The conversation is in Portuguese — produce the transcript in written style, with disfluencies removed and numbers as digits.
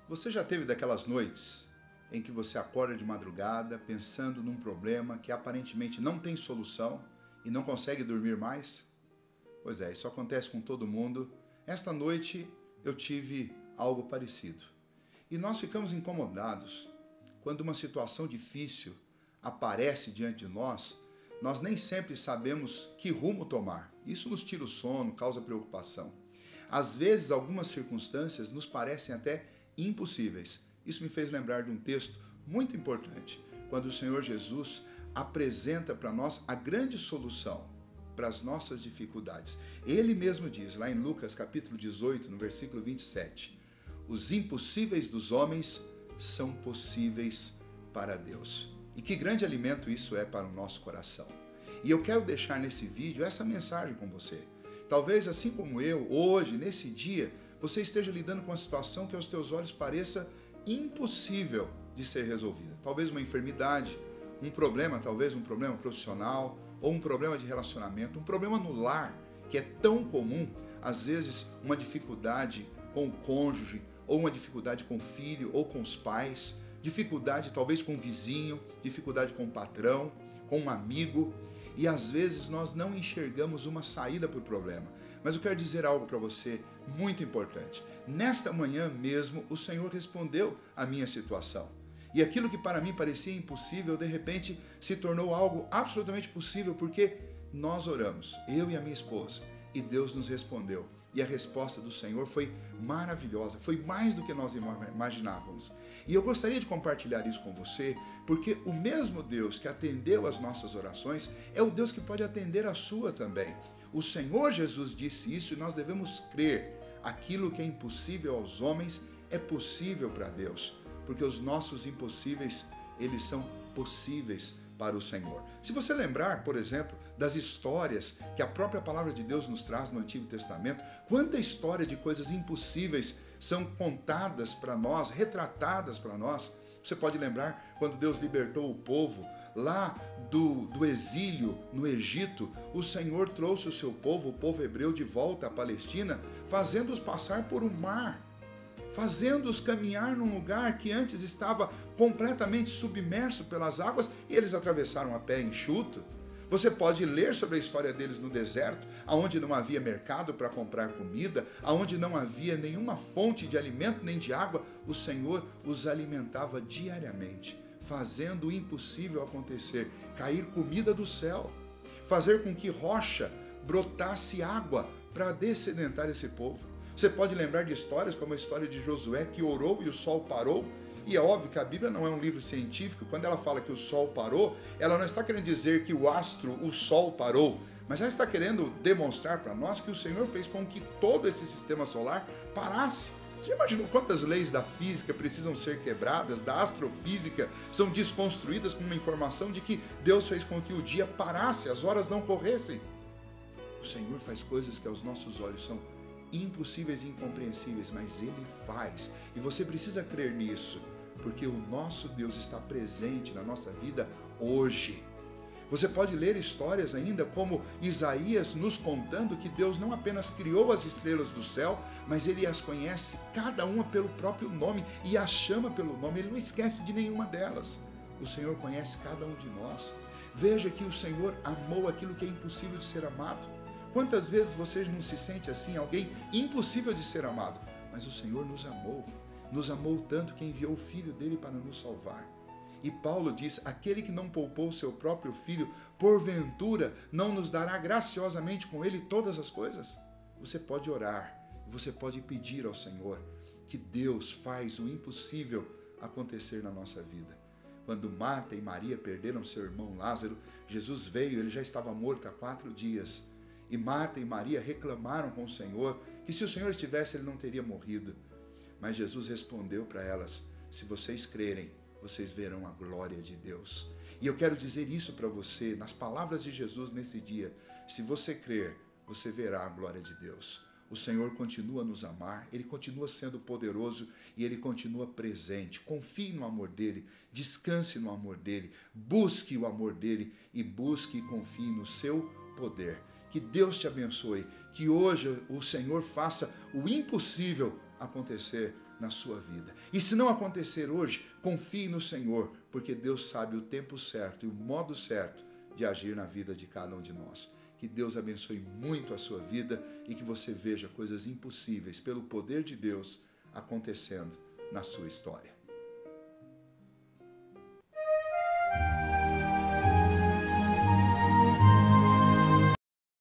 Você já teve daquelas noites em que você acorda de madrugada pensando num problema que aparentemente não tem solução e não consegue dormir mais? Pois é, isso acontece com todo mundo. Esta noite eu tive algo parecido. E nós ficamos incomodados quando uma situação difícil aparece diante de nós nem sempre sabemos que rumo tomar. Isso nos tira o sono, causa preocupação. Às vezes, algumas circunstâncias nos parecem até impossíveis. Isso me fez lembrar de um texto muito importante, quando o Senhor Jesus apresenta para nós a grande solução para as nossas dificuldades. Ele mesmo diz, lá em Lucas capítulo 18, no versículo 27, os impossíveis dos homens são possíveis para Deus. E que grande alimento isso é para o nosso coração. E eu quero deixar nesse vídeo essa mensagem com você. Talvez, assim como eu, hoje, nesse dia, você esteja lidando com uma situação que aos teus olhos pareça impossível de ser resolvida. Talvez uma enfermidade, um problema, talvez um problema profissional, ou um problema de relacionamento, um problema no lar, que é tão comum, às vezes uma dificuldade com o cônjuge, ou uma dificuldade com o filho, ou com os pais, dificuldade talvez com o vizinho, dificuldade com o patrão, com um amigo, e às vezes nós não enxergamos uma saída para o problema. Mas eu quero dizer algo para você muito importante. Nesta manhã mesmo, o Senhor respondeu à minha situação. E aquilo que para mim parecia impossível, de repente se tornou algo absolutamente possível, porque nós oramos, eu e a minha esposa, e Deus nos respondeu. E a resposta do Senhor foi maravilhosa, foi mais do que nós imaginávamos. E eu gostaria de compartilhar isso com você, porque o mesmo Deus que atendeu as nossas orações é o Deus que pode atender a sua também. O Senhor Jesus disse isso e nós devemos crer. Aquilo que é impossível aos homens é possível para Deus, porque os nossos impossíveis, eles são possíveis para o Senhor. Se você lembrar, por exemplo, das histórias que a própria palavra de Deus nos traz no Antigo Testamento, quanta história de coisas impossíveis são contadas para nós, retratadas para nós. Você pode lembrar quando Deus libertou o povo lá do exílio no Egito, o Senhor trouxe o seu povo, o povo hebreu, de volta à Palestina, fazendo-os passar por um mar, fazendo-os caminhar num lugar que antes estava completamente submerso pelas águas, e eles atravessaram a pé enxuto. Você pode ler sobre a história deles no deserto, onde não havia mercado para comprar comida, onde não havia nenhuma fonte de alimento nem de água. O Senhor os alimentava diariamente, fazendo o impossível acontecer, cair comida do céu, fazer com que rocha brotasse água para dessedentar esse povo. Você pode lembrar de histórias como a história de Josué, que orou e o sol parou. E é óbvio que a Bíblia não é um livro científico. Quando ela fala que o sol parou, ela não está querendo dizer que o sol parou, mas ela está querendo demonstrar para nós que o Senhor fez com que todo esse sistema solar parasse. Você imaginou quantas leis da física precisam ser quebradas, da astrofísica são desconstruídas com uma informação de que Deus fez com que o dia parasse, as horas não corressem? O Senhor faz coisas que aos nossos olhos são impossíveis e incompreensíveis, mas Ele faz. E você precisa crer nisso, porque o nosso Deus está presente na nossa vida hoje. Você pode ler histórias ainda como Isaías nos contando que Deus não apenas criou as estrelas do céu, mas Ele as conhece cada uma pelo próprio nome e as chama pelo nome. Ele não esquece de nenhuma delas. O Senhor conhece cada um de nós. Veja que o Senhor amou aquilo que é impossível de ser amado. Quantas vezes você não se sente assim, alguém impossível de ser amado? Mas o Senhor nos amou tanto que enviou o Filho dele para nos salvar. E Paulo diz, aquele que não poupou o seu próprio Filho, porventura não nos dará graciosamente com ele todas as coisas? Você pode orar, você pode pedir ao Senhor que Deus faz o impossível acontecer na nossa vida. Quando Marta e Maria perderam seu irmão Lázaro, Jesus veio, ele já estava morto há 4 dias. E Marta e Maria reclamaram com o Senhor que se o Senhor estivesse, ele não teria morrido. Mas Jesus respondeu para elas, se vocês crerem, vocês verão a glória de Deus. E eu quero dizer isso para você, nas palavras de Jesus nesse dia, se você crer, você verá a glória de Deus. O Senhor continua a nos amar, Ele continua sendo poderoso e Ele continua presente. Confie no amor dEle, descanse no amor dEle, busque o amor dEle e busque e confie no seu poder. Que Deus te abençoe, que hoje o Senhor faça o impossível acontecer na sua vida. E se não acontecer hoje, confie no Senhor, porque Deus sabe o tempo certo e o modo certo de agir na vida de cada um de nós. Que Deus abençoe muito a sua vida e que você veja coisas impossíveis pelo poder de Deus acontecendo na sua história.